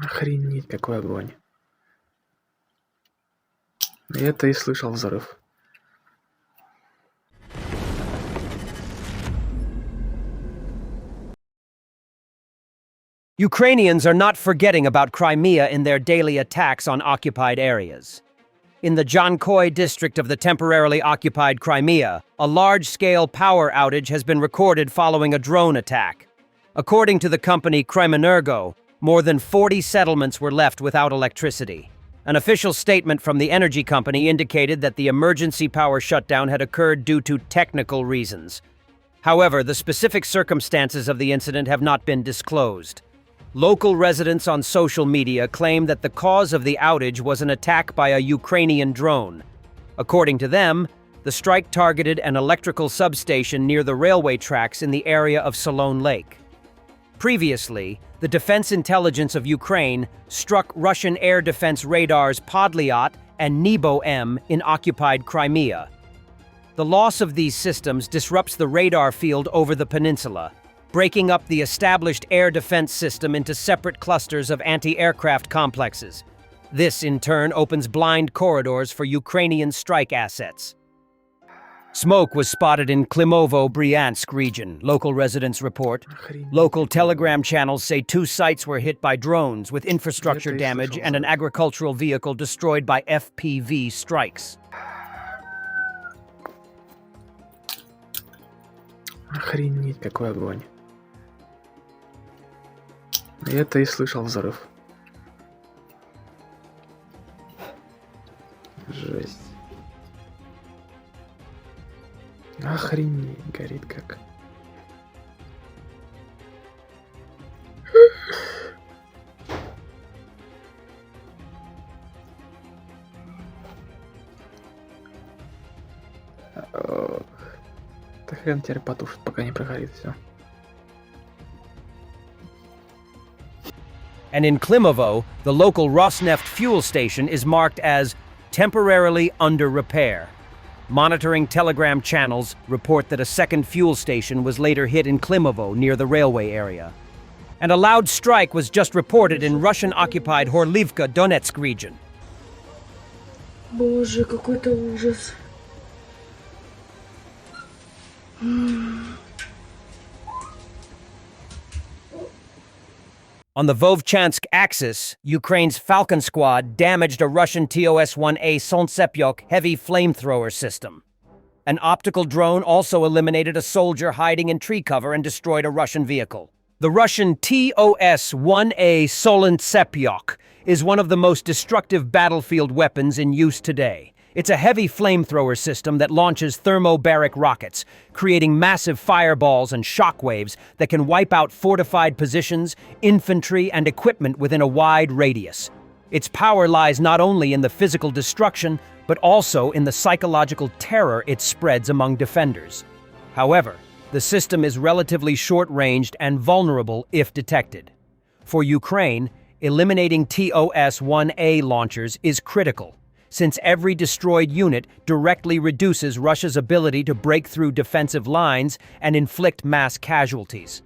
Охренеть, какой огонь. Это и слышал взрыв. Ukrainians are not forgetting about Crimea in their daily attacks on occupied areas. In the Jankoy district of the temporarily occupied Crimea, a large-scale power outage has been recorded following a drone attack. According to the company Kremenergo, more than 40 settlements were left without electricity. An official statement from the energy company indicated that the emergency power shutdown had occurred due to technical reasons. However, the specific circumstances of the incident have not been disclosed. Local residents on social media claim that the cause of the outage was an attack by a Ukrainian drone. According to them, the strike targeted an electrical substation near the railway tracks in the area of Solon Lake. Previously, the Defense Intelligence of Ukraine struck Russian air defense radars Podlyat and Nebo-M in occupied Crimea. The loss of these systems disrupts the radar field over the peninsula, breaking up the established air defense system into separate clusters of anti-aircraft complexes. This, in turn, opens blind corridors for Ukrainian strike assets. Smoke was spotted in Klimovo-Bryansk region, local residents report. Local Telegram channels say 2 sites were hit by drones, with infrastructure damage and an agricultural vehicle destroyed by FPV strikes. Охренеть, какой огонь. Это и слышал взрыв. Жесть. Охренеть, горит как. Так хрен теперь потушит, пока не прогорит все. And in Klimovo, the local Rosneft fuel station is marked as temporarily under repair. Monitoring Telegram channels report that a second fuel station was later hit in Klimovo near the railway area. And a loud strike was just reported in Russian-occupied Horlivka, Donetsk region. Боже, какой-то ужас. On the Vovchansk axis, Ukraine's Falcon Squad damaged a Russian TOS-1A Solntsepyok heavy flamethrower system. An optical drone also eliminated a soldier hiding in tree cover and destroyed a Russian vehicle. The Russian TOS-1A Solntsepyok is one of the most destructive battlefield weapons in use today. It's a heavy flamethrower system that launches thermobaric rockets, creating massive fireballs and shockwaves that can wipe out fortified positions, infantry, and equipment within a wide radius. Its power lies not only in the physical destruction, but also in the psychological terror it spreads among defenders. However, the system is relatively short-ranged and vulnerable if detected. For Ukraine, eliminating TOS-1A launchers is critical, since every destroyed unit directly reduces Russia's ability to break through defensive lines and inflict mass casualties.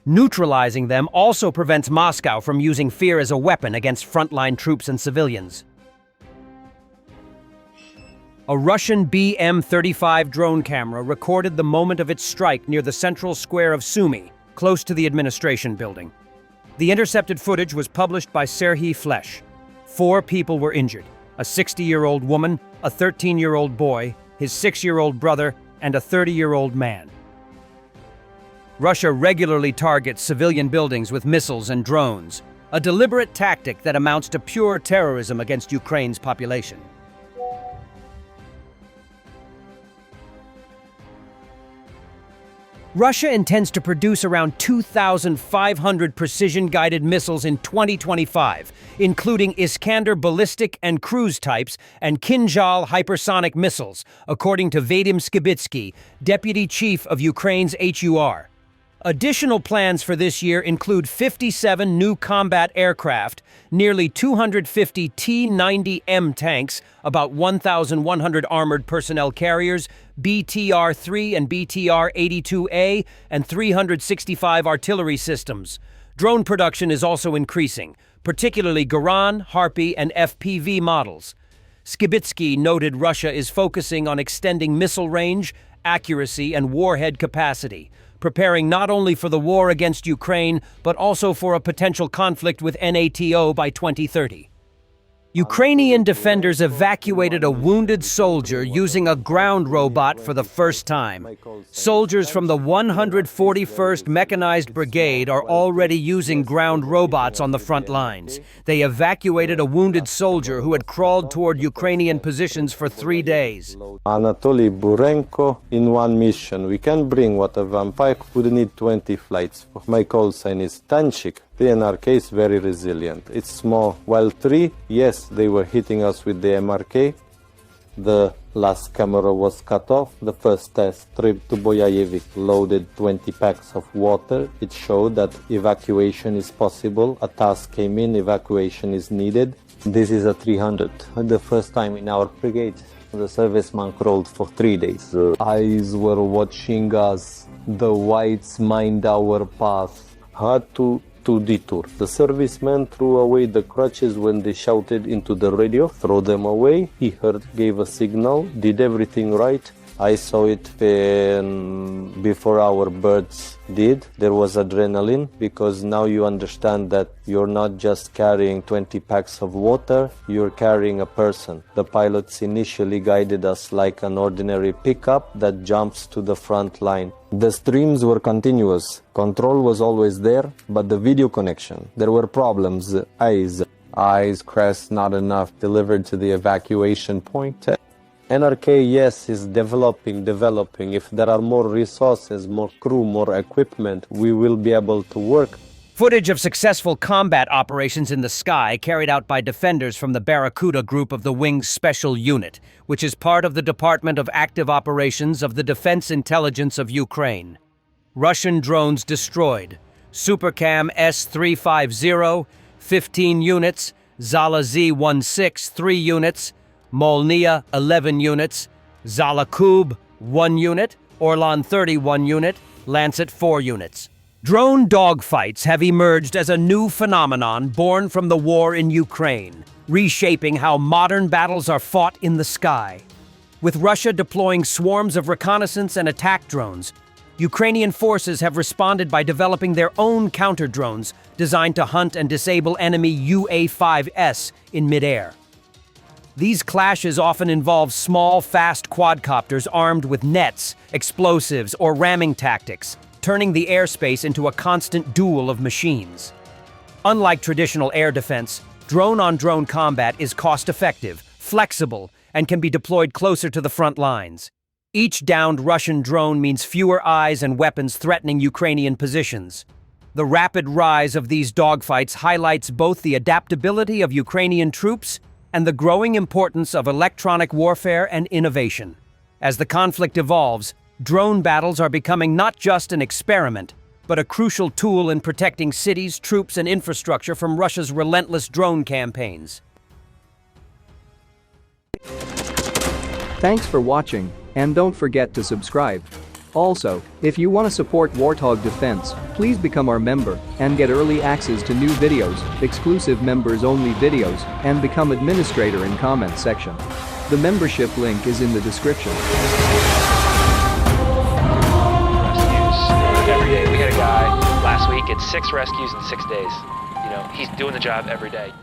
Neutralizing them also prevents Moscow from using fear as a weapon against frontline troops and civilians. A Russian BM-35 drone camera recorded the moment of its strike near the central square of Sumy, close to the administration building. The intercepted footage was published by Serhiy Flesh. 4 people were injured: a 60-year-old woman, a 13-year-old boy, his 6-year-old brother, and a 30-year-old man. Russia regularly targets civilian buildings with missiles and drones, a deliberate tactic that amounts to pure terrorism against Ukraine's population. Russia intends to produce around 2,500 precision-guided missiles in 2025, including Iskander ballistic and cruise types and Kinzhal hypersonic missiles, according to Vadim Skibitsky, deputy chief of Ukraine's HUR. Additional plans for this year include 57 new combat aircraft, nearly 250 T-90M tanks, about 1,100 armored personnel carriers, BTR-3 and BTR-82A, and 365 artillery systems. Drone production is also increasing, particularly Garan, Harpy, and FPV models. Skibitsky noted Russia is focusing on extending missile range, accuracy, and warhead capacity, preparing not only for the war against Ukraine, but also for a potential conflict with NATO by 2030. Ukrainian defenders evacuated a wounded soldier using a ground robot for the first time. Soldiers from the 141st Mechanized Brigade are already using ground robots on the front lines. They evacuated a wounded soldier who had crawled toward Ukrainian positions for 3 days. Anatoly Burenko in one mission. We can bring what a vampire would need 20 flights. My call sign is Tanchik. The NRK is very resilient. It's small. While 3, yes, they were hitting us with the MRK. The last camera was cut off. The first test trip to Boyaevik loaded 20 packs of water. It showed that evacuation is possible. A task came in, evacuation is needed. This is a 300. The first time in our brigade, the serviceman crawled for 3 days. The eyes were watching us. The whites mined our path. Had to detour. The serviceman threw away the crutches when they shouted into the radio, throw them away. He heard, gave a signal, did everything right. I saw it before our birds did. There was adrenaline because now you understand that you're not just carrying 20 packs of water, you're carrying a person. The pilots initially guided us like an ordinary pickup that jumps to the front line. The streams were continuous. Control was always there, but the video connection, there were problems. Eyes, crest, not enough, delivered to the evacuation point. NRK, yes, is developing. If there are more resources, more crew, more equipment, we will be able to work. Footage of successful combat operations in the sky carried out by defenders from the Barracuda group of the Wing's Special Unit, which is part of the Department of Active Operations of the Defense Intelligence of Ukraine. Russian drones destroyed. Supercam S-350, 15 units, Zala Z-16, 3 units, Molnia, 11 units, Zala Kub, 1 unit, Orlan 31 unit, Lancet 4 units. Drone dogfights have emerged as a new phenomenon born from the war in Ukraine, reshaping how modern battles are fought in the sky. With Russia deploying swarms of reconnaissance and attack drones, Ukrainian forces have responded by developing their own counter-drones designed to hunt and disable enemy UA-5S in midair. These clashes often involve small, fast quadcopters armed with nets, explosives, or ramming tactics, turning the airspace into a constant duel of machines. Unlike traditional air defense, drone-on-drone combat is cost-effective, flexible, and can be deployed closer to the front lines. Each downed Russian drone means fewer eyes and weapons threatening Ukrainian positions. The rapid rise of these dogfights highlights both the adaptability of Ukrainian troops and the growing importance of electronic warfare and innovation. As the conflict evolves, drone battles are becoming not just an experiment, but a crucial tool in protecting cities, troops, and infrastructure from Russia's relentless drone campaigns. Thanks for watching, and don't forget to subscribe. Also, if you want to support Warthog Defense, please become our member and get early access to new videos, exclusive members-only videos, and become administrator in comment section. The membership link is in the description. Rescues every day. We had a guy last week, it's 6 rescues in 6 days. You know, he's doing the job every day.